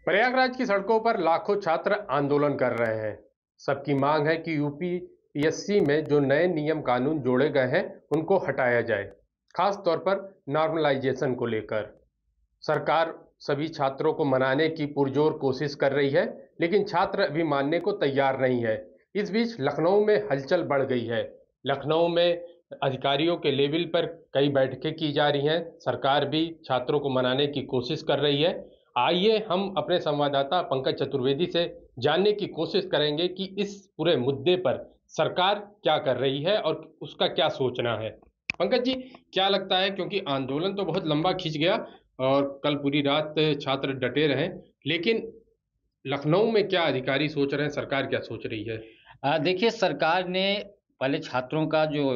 प्रयागराज की सड़कों पर लाखों छात्र आंदोलन कर रहे हैं। सबकी मांग है कि यूपीपीएससी में जो नए नियम कानून जोड़े गए हैं उनको हटाया जाए, खास तौर पर नॉर्मलाइजेशन को लेकर। सरकार सभी छात्रों को मनाने की पुरजोर कोशिश कर रही है, लेकिन छात्र अभी मानने को तैयार नहीं है। इस बीच लखनऊ में हलचल बढ़ गई है। लखनऊ में अधिकारियों के लेवल पर कई बैठकें की जा रही हैं। सरकार भी छात्रों को मनाने की कोशिश कर रही है। आइए हम अपने संवाददाता पंकज चतुर्वेदी से जानने की कोशिश करेंगे कि इस पूरे मुद्दे पर सरकार क्या कर रही है और उसका क्या सोचना है। पंकज जी, क्या लगता है, क्योंकि आंदोलन तो बहुत लंबा खिंच गया और कल पूरी रात छात्र डटे रहे, लेकिन लखनऊ में क्या अधिकारी सोच रहे हैं, सरकार क्या सोच रही है? देखिए, सरकार ने पहले छात्रों का जो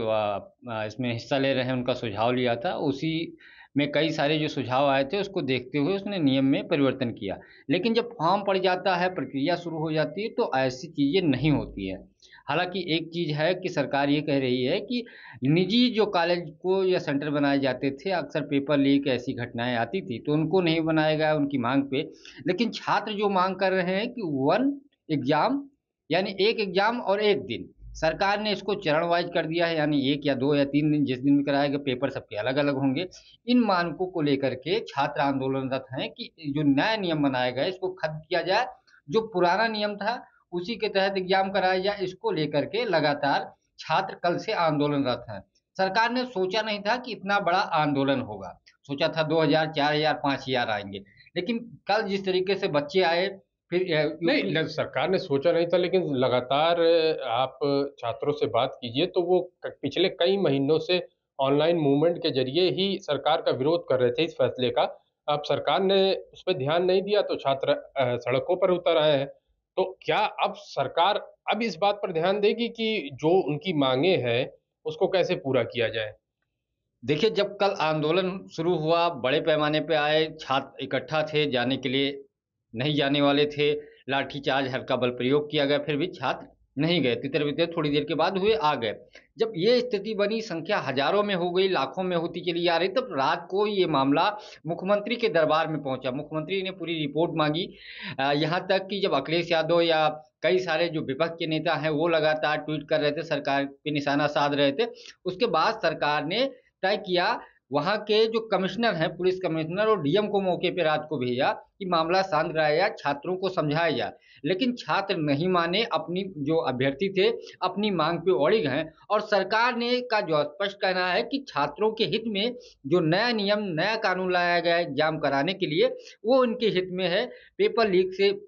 इसमें हिस्सा ले रहे हैं उनका सुझाव लिया था। उसी में कई सारे जो सुझाव आए थे उसको देखते हुए उसने नियम में परिवर्तन किया। लेकिन जब फॉर्म पड़ जाता है, प्रक्रिया शुरू हो जाती है तो ऐसी चीज़ें नहीं होती हैं। हालाँकि एक चीज़ है कि सरकार ये कह रही है कि निजी जो कॉलेज को या सेंटर बनाए जाते थे, अक्सर पेपर लीक ऐसी घटनाएँ आती थी, तो उनको नहीं बनाया गया उनकी माँग पे। लेकिन छात्र जो माँग कर रहे हैं कि वन एग्ज़ाम, यानी 1 एग्ज़ाम और 1 दिन। सरकार ने इसको चरण वाइज़ कर दिया है, यानी 1 या 2 या 3 दिन जिस दिन भी कराएगा, पेपर सबके अलग-अलग होंगे। इन मानकों को लेकर के छात्र आंदोलनरत हैं कि जो नया नियम बनाया गया है इसको खत्म किया जाए। जो पुराना नियम था उसी के तहत एग्ज़ाम कराया जाए, इसको लेकर के लगातार छात्र कल से आंदोलनरत हैं। सरकार ने सोचा नहीं था कि इतना बड़ा आंदोलन होगा। सोचा था 2000, 4000, 5000 आएँगे। लेकिन कल जिस तरीके से बच्चे आए, फिर नहीं, यूपी सरकार ने सोचा नहीं था, लेकिन लगातार आप छात्रों से बात कीजिए तो वो पिछले कई महीनों से ऑनलाइन मूवमेंट के जरिए ही सरकार का विरोध कर रहे थे इस फैसले का। अब सरकार ने उस पर ध्यान नहीं दिया तो छात्र सड़कों पर उतर आए हैं। तो क्या अब सरकार अब इस बात पर ध्यान देगी कि जो उनकी मांगे हैं उसको कैसे पूरा किया जाए? देखिए, जब कल आंदोलन शुरू हुआ, बड़े पैमाने पे आए, छात्र इकट्ठा थे, जाने के लिए नहीं जाने वाले थे, लाठीचार्ज, हल्का बल प्रयोग किया गया, फिर भी छात्र नहीं गए, तितर-बितर थोड़ी देर के बाद हुए, आ गए। जब ये स्थिति बनी, संख्या हज़ारों में हो गई, लाखों में होती चली जा रही, तब रात को ये मामला मुख्यमंत्री के दरबार में पहुँचा। मुख्यमंत्री ने पूरी रिपोर्ट माँगी। यहाँ तक कि जब अखिलेश यादव या कई सारे जो विपक्ष के नेता हैं, वो लगातार ट्वीट कर रहे थे, सरकार पे निशाना साध रहे थे। उसके बाद सरकार ने तय किया, वहाँ के जो कमिश्नर हैं, पुलिस कमिश्नर और डीएम को मौके पे रात को भेजा कि मामला शांत कराया जाए, छात्रों को समझाया जाए। लेकिन छात्र नहीं माने, अपनी जो अभ्यर्थी थे, अपनी माँग पे अड़िग हैं और सरकार ने का जो स्पष्ट कहना है कि छात्रों के हित में जो नया नियम, नया कानून लाया गया है एग्ज़ाम कराने के लिए, वो उनके हित में है। पेपर लीक से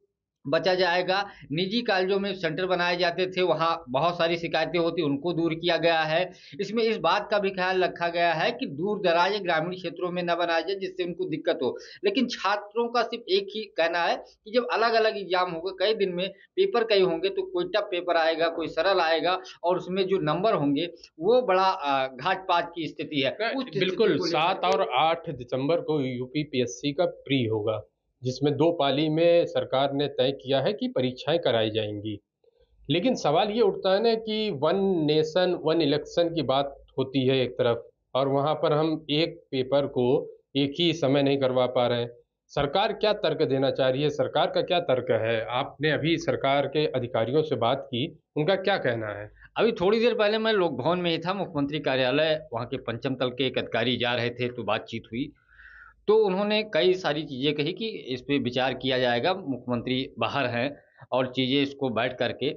बचा जाएगा। निजी कॉलेजों में सेंटर बनाए जाते थे, वहाँ बहुत सारी शिकायतें होती, उनको दूर किया गया है। इसमें इस बात का भी ख़्याल रखा गया है कि दूर-दराज या ग्रामीण क्षेत्रों में ना बनाया जाए, जिससे उनको दिक्कत हो। लेकिन छात्रों का सिर्फ़ एक ही कहना है कि जब अलग-अलग एग्ज़ाम होगा, कई दिन में पेपर कई होंगे, तो कोई टफ़ पेपर आएगा, कोई सरल आएगा और उसमें जो नंबर होंगे, वो बड़ा घात-पात की स्थिति है। उस स्थिति बिल्कुल, को लेकर 7 के और 8 दिसंबर को यूपीपीएससी का प्री होगा, जिसमें 2 पाली में सरकार ने तय किया है कि परीक्षाएं कराई जाएंगी। लेकिन सवाल ये उठता है ना कि वन नेशन वन इलेक्शन की बात होती है एक तरफ, और वहां पर हम एक पेपर को एक ही समय नहीं करवा पा रहे हैं। सरकार क्या तर्क देना चाह रही है? सरकार का क्या तर्क है? आपने अभी सरकार के अधिकारियों से बात की, उनका क्या कहना है? अभी थोड़ी देर पहले मैं लोक भवन में ही था, मुख्यमंत्री कार्यालय, वहाँ के पंचम तल के एक अधिकारी जा रहे थे, तो बातचीत हुई। तो उन्होंने कई सारी चीज़ें कही कि इस पे विचार किया जाएगा, मुख्यमंत्री बाहर हैं और चीज़ें इसको बैठ कर के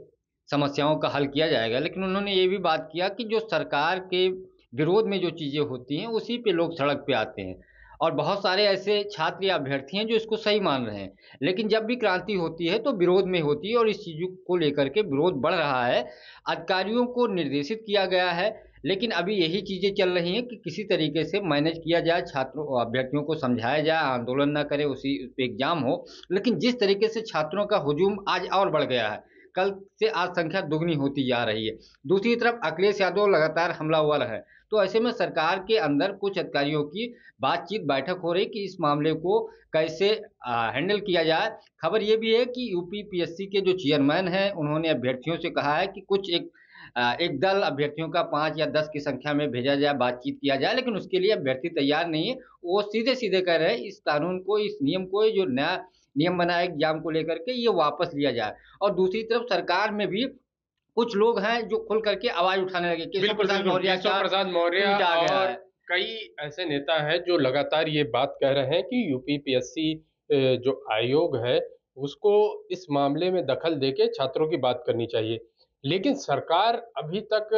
समस्याओं का हल किया जाएगा। लेकिन उन्होंने ये भी बात किया कि जो सरकार के विरोध में जो चीज़ें होती हैं, उसी पे लोग सड़क पे आते हैं और बहुत सारे ऐसे छात्र या अभ्यर्थी हैं जो इसको सही मान रहे हैं। लेकिन जब भी क्रांति होती है तो विरोध में होती है और इस चीज़ों को लेकर के विरोध बढ़ रहा है। अधिकारियों को निर्देशित किया गया है, लेकिन अभी यही चीज़ें चल रही हैं कि किसी तरीके से मैनेज किया जाए, छात्रों अभ्यर्थियों को समझाया जाए, आंदोलन ना करें, उसी पे एग्ज़ाम हो। लेकिन जिस तरीके से छात्रों का हुजूम आज और बढ़ गया है, कल से आज संख्या दुगनी होती जा रही है। दूसरी तरफ अखिलेश यादव लगातार हमलावर हैं। तो ऐसे में सरकार के अंदर कुछ अधिकारियों की बातचीत, बैठक हो रही कि इस मामले को कैसे हैंडल किया जाए। खबर ये भी है कि यूपीपीएससी के जो चेयरमैन हैं, उन्होंने अभ्यर्थियों से कहा है कि कुछ एक दल अभ्यर्थियों का 5 या 10 की संख्या में भेजा जाए, बातचीत किया जाए, लेकिन उसके लिए अभ्यर्थी तैयार नहीं है। वो सीधे-सीधे कह रहे हैं इस कानून को, इस नियम को, ये जो नया नियम बनाया एग्जाम को लेकर के, ये वापस लिया जाए। और दूसरी तरफ सरकार में भी कुछ लोग हैं जो खुल करके आवाज उठाने लगे। केशव बिल्कुल प्रसाद बिल्कुल, मौर्य केशव का प्रसाद मौर्य ट्वीट आ गया और है। कई ऐसे नेता हैं जो लगातार ये बात कह रहे हैं कि यूपीपीएससी जो आयोग है उसको इस मामले में दखल देके छात्रों की बात करनी चाहिए। लेकिन सरकार अभी तक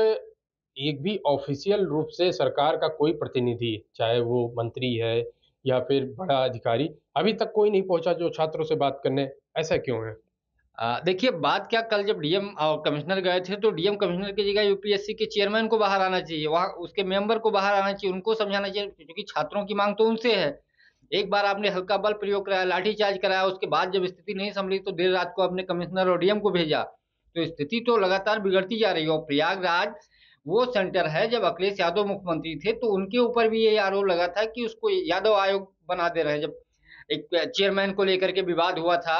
एक भी ऑफिशियल रूप से सरकार का कोई प्रतिनिधि, चाहे वो मंत्री है या फिर बड़ा अधिकारी, अभी तक कोई नहीं पहुंचा जो छात्रों से बात करने। ऐसा क्यों है? देखिए बात क्या, कल जब डीएम और कमिश्नर गए थे तो डीएम कमिश्नर की जगह यूपीएससी के चेयरमैन को बाहर आना चाहिए, वहाँ उसके मेंबर को बाहर आना चाहिए, उनको समझाना चाहिए, क्योंकि छात्रों की मांग तो उनसे है। एक बार आपने हल्का बल प्रयोग कराया, लाठीचार्ज कराया, उसके बाद जब स्थिति नहीं संभली तो देर रात को अपने कमिश्नर और डीएम को भेजा। तो स्थिति तो लगातार बिगड़ती जा रही है। और प्रयागराज वो सेंटर है, जब अखिलेश यादव मुख्यमंत्री थे तो उनके ऊपर भी ये आरोप लगा था कि उसको यादव आयोग बना दे रहे हैं। जब एक चेयरमैन को लेकर के विवाद हुआ था,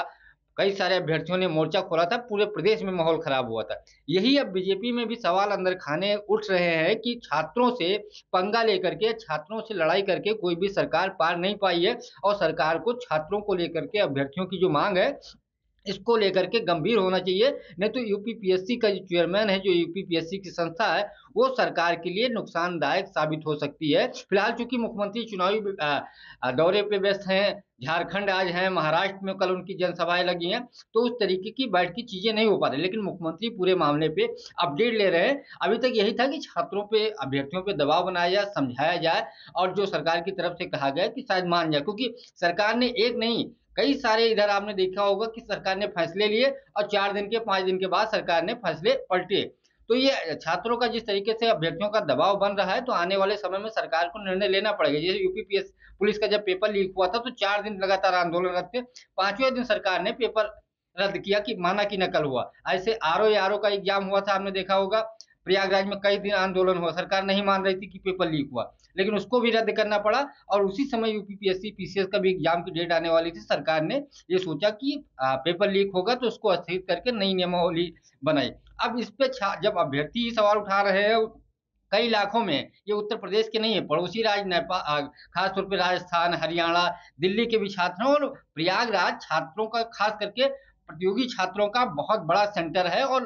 कई सारे अभ्यर्थियों ने मोर्चा खोला था, पूरे प्रदेश में माहौल खराब हुआ था। यही अब बीजेपी में भी सवाल अंदर खाने उठ रहे हैं कि छात्रों से पंगा लेकर के, छात्रों से लड़ाई करके कोई भी सरकार पार नहीं पाई है। और सरकार को छात्रों को लेकर के, अभ्यर्थियों की जो मांग है इसको लेकर के गंभीर होना चाहिए। नहीं तो यूपीपीएससी का जो चेयरमैन है, जो यूपीपीएससी की संस्था है, वो सरकार के लिए नुकसानदायक साबित हो सकती है। फिलहाल चूंकि मुख्यमंत्री चुनावी दौरे पे व्यस्त हैं, झारखंड आज हैं, महाराष्ट्र में कल उनकी जनसभाएं लगी हैं, तो उस तरीके की बैठ की चीजें नहीं हो पा रही। लेकिन मुख्यमंत्री पूरे मामले पे अपडेट ले रहे हैं। अभी तक यही था कि छात्रों पे, अभ्यर्थियों पे दबाव बनाया जाए, समझाया जाए, और जो सरकार की तरफ से कहा गया कि शायद मान जाए, क्योंकि सरकार ने एक नहीं, कई सारे इधर आपने देखा होगा कि सरकार ने फैसले लिए और 4 दिन के 5 दिन के बाद सरकार ने फैसले पलटे। तो ये छात्रों का जिस तरीके से अभ्यर्थियों का दबाव बन रहा है, तो आने वाले समय में सरकार को निर्णय लेना पड़ेगा। जैसे यूपीपीएस पुलिस का जब पेपर लीक हुआ था तो 4 दिन लगातार आंदोलन रखे, 5वें दिन सरकार ने पेपर रद्द किया कि माना कि नकल हुआ। ऐसे आरओ का एग्जाम हुआ था, आपने देखा होगा, प्रयागराज में कई दिन आंदोलन हुआ, सरकार नहीं मान रही थी कि पेपर लीक हुआ, लेकिन उसको भी रद्द करना पड़ा। और उसी समय यूपीपीएससी पीसीएस का भी एग्जाम की डेट आने वाली थी, सरकार ने ये सोचा कि पेपर लीक होगा तो उसको स्थगित करके नई नियमावली बनाई। अब इस पे जब अभ्यर्थी सवाल उठा रहे हैं कई इलाकों में, ये उत्तर प्रदेश के नहीं है, पड़ोसी राज्य नेपाल, खासतौर पर राजस्थान, हरियाणा, दिल्ली के भी छात्र हैं। और प्रयागराज छात्रों का, खास करके प्रतियोगी छात्रों का बहुत बड़ा सेंटर है। और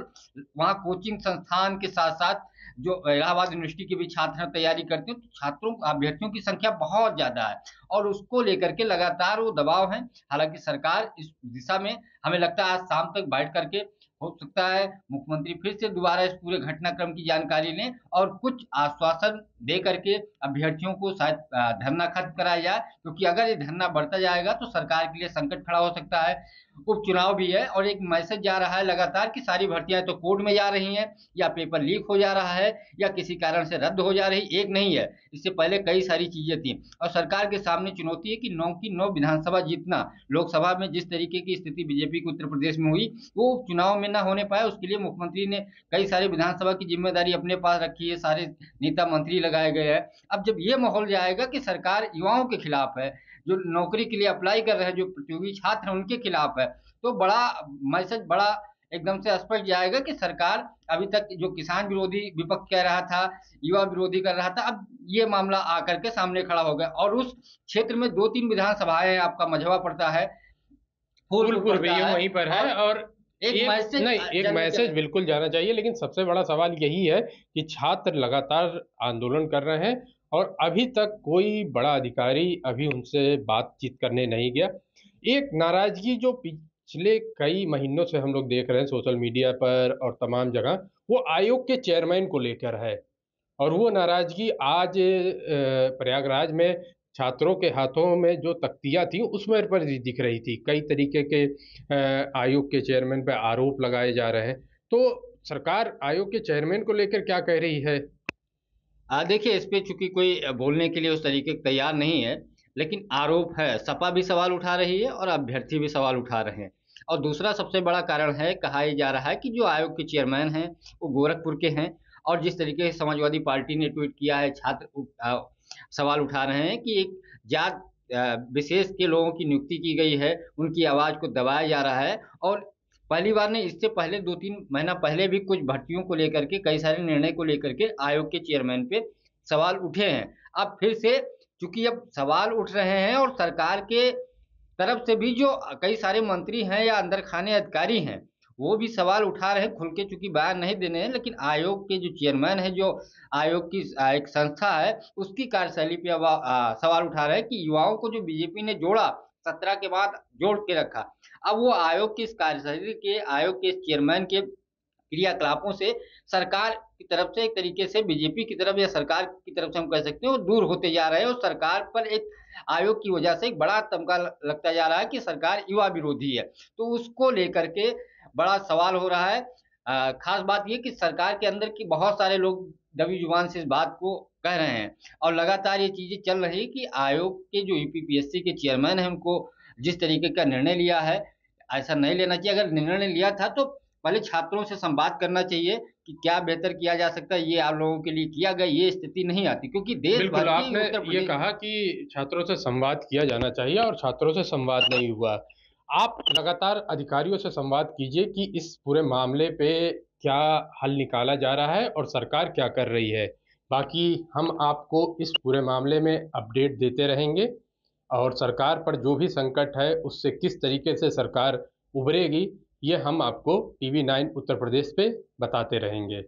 वहाँ कोचिंग संस्थान के साथ साथ जो इलाहाबाद यूनिवर्सिटी के भी छात्र तैयारी करते हैं, तो छात्रों, अभ्यर्थियों की संख्या बहुत ज्यादा है और उसको लेकर के लगातार वो दबाव है। हालांकि सरकार इस दिशा में, हमें लगता है आज शाम तक बैठ करके, हो सकता है मुख्यमंत्री फिर से दोबारा इस पूरे घटनाक्रम की जानकारी लें और कुछ आश्वासन दे करके अभ्यर्थियों को शायद धरना खत्म कराया जाए, क्योंकि अगर ये धरना बढ़ता जाएगा तो सरकार के लिए संकट खड़ा हो सकता है। उपचुनाव भी है और एक मैसेज जा रहा है लगातार कि सारी भर्तियां तो कोर्ट में जा रही हैं, या पेपर लीक हो जा रहा है, या किसी कारण से रद्द हो जा रही, एक नहीं है, इससे पहले कई सारी चीजें थी। और सरकार के सामने चुनौती है कि 9 की 9 विधानसभा जीतना। लोकसभा में जिस तरीके की स्थिति बीजेपी की उत्तर प्रदेश में हुई, वो चुनाव में ना होने पाया, उसके लिए मुख्यमंत्री ने कई सारे विधानसभा की जिम्मेदारी अपने पास रखी है, सारे नेता मंत्री लगाए गए हैं। अब जब ये माहौल जाएगा कि सरकार युवाओं के खिलाफ है, जो नौकरी के लिए अप्लाई कर रहे हैं, जो प्रतियोगी छात्र हैं उनके खिलाफ है, तो बड़ा मैसेज, बड़ा एकदम से स्पष्ट जाएगा कि सरकार अभी तक जो किसान विरोधी विपक्ष कह रहा था, युवा विरोधी कर रहा था, अब ये मामला आकर के सामने खड़ा हो गया। और उस क्षेत्र में 2-3 विधानसभाएं, आपका मझवा पड़ता है, फूलपुर फूलपुर भी पड़ता ये है, वहीं पर है। और एक मैसेज नहीं, एक मैसेज बिल्कुल जाना चाहिए, लेकिन सबसे बड़ा सवाल यही है कि छात्र लगातार आंदोलन कर रहे हैं और अभी तक कोई बड़ा अधिकारी अभी उनसे बातचीत करने नहीं गया। एक नाराजगी जो पिछले कई महीनों से हम लोग देख रहे हैं सोशल मीडिया पर और तमाम जगह, वो आयोग के चेयरमैन को लेकर है। और वो नाराजगी आज प्रयागराज में छात्रों के हाथों में जो तख्तियां थी उसमें पर दिख रही थी। कई तरीके के आयोग के चेयरमैन पे आरोप लगाए जा रहे हैं। तो सरकार आयोग के चेयरमैन को लेकर क्या कह रही है? देखिए इस पे चूंकि कोई बोलने के लिए उस तरीके का तैयार नहीं है, लेकिन आरोप है, सपा भी सवाल उठा रही है और अभ्यर्थी भी सवाल उठा रहे हैं। और दूसरा सबसे बड़ा कारण है, कहा यह जा रहा है कि जो आयोग के चेयरमैन हैं वो गोरखपुर के हैं। और जिस तरीके से समाजवादी पार्टी ने ट्वीट किया है, छात्र सवाल उठा रहे हैं कि एक जात विशेष के लोगों की नियुक्ति की गई है, उनकी आवाज को दबाया जा रहा है। और पहली बार नहीं, इससे पहले 2-3 महीना पहले भी कुछ भर्तियों को लेकर के, कई सारे निर्णय को लेकर के आयोग के चेयरमैन पे सवाल उठे हैं। अब फिर से चूंकि अब सवाल उठ रहे हैं और सरकार के तरफ से भी जो कई सारे मंत्री हैं या अंदर खाने अधिकारी हैं, वो भी सवाल उठा रहे हैं, खुल के चूंकि बयान नहीं देने हैं, लेकिन आयोग के जो चेयरमैन है, जो आयोग की एक संस्था है, उसकी कार्यशैली पे अब सवाल उठा रहे हैं कि युवाओं को जो बीजेपी ने जोड़ा 17 के बाद जोड़ के रखा, अब वो आयोग की इस कार्यशैली के, आयोग के इस चेयरमैन के क्रियाकलापों से सरकार की तरफ से एक तरीके से बीजेपी की तरफ या सरकार की तरफ से हम कह सकते हैं वो दूर होते जा रहे हैं, और सरकार पर एक आयोग की वजह से एक बड़ा तमगा लगता जा रहा है कि सरकार युवा विरोधी है। तो उसको लेकर के बड़ा सवाल हो रहा है। खास बात ये कि सरकार के अंदर की बहुत सारे लोग दबी जुबान से इस बात को कह रहे हैं, और लगातार ये चीजें चल रही कि आयोग के जो यूपीपीएससी के चेयरमैन हैं, उनको जिस तरीके का निर्णय लिया है, ऐसा नहीं लेना चाहिए। अगर निर्णय लिया था तो पहले छात्रों से संवाद करना चाहिए कि क्या बेहतर किया जा सकता है, ये आप लोगों के लिए किया गया, ये स्थिति नहीं आती, क्योंकि देश बिल्कुल, भर के आपने उत्तर ये प्रदेश। कहा कि छात्रों से संवाद किया जाना चाहिए और छात्रों से संवाद नहीं हुआ। आप लगातार अधिकारियों से संवाद कीजिए कि इस पूरे मामले पे क्या हल निकाला जा रहा है और सरकार क्या कर रही है। बाकी हम आपको इस पूरे मामले में अपडेट देते रहेंगे और सरकार पर जो भी संकट है उससे किस तरीके से सरकार उभरेगी, ये हम आपको टीवी 9 उत्तर प्रदेश पे बताते रहेंगे।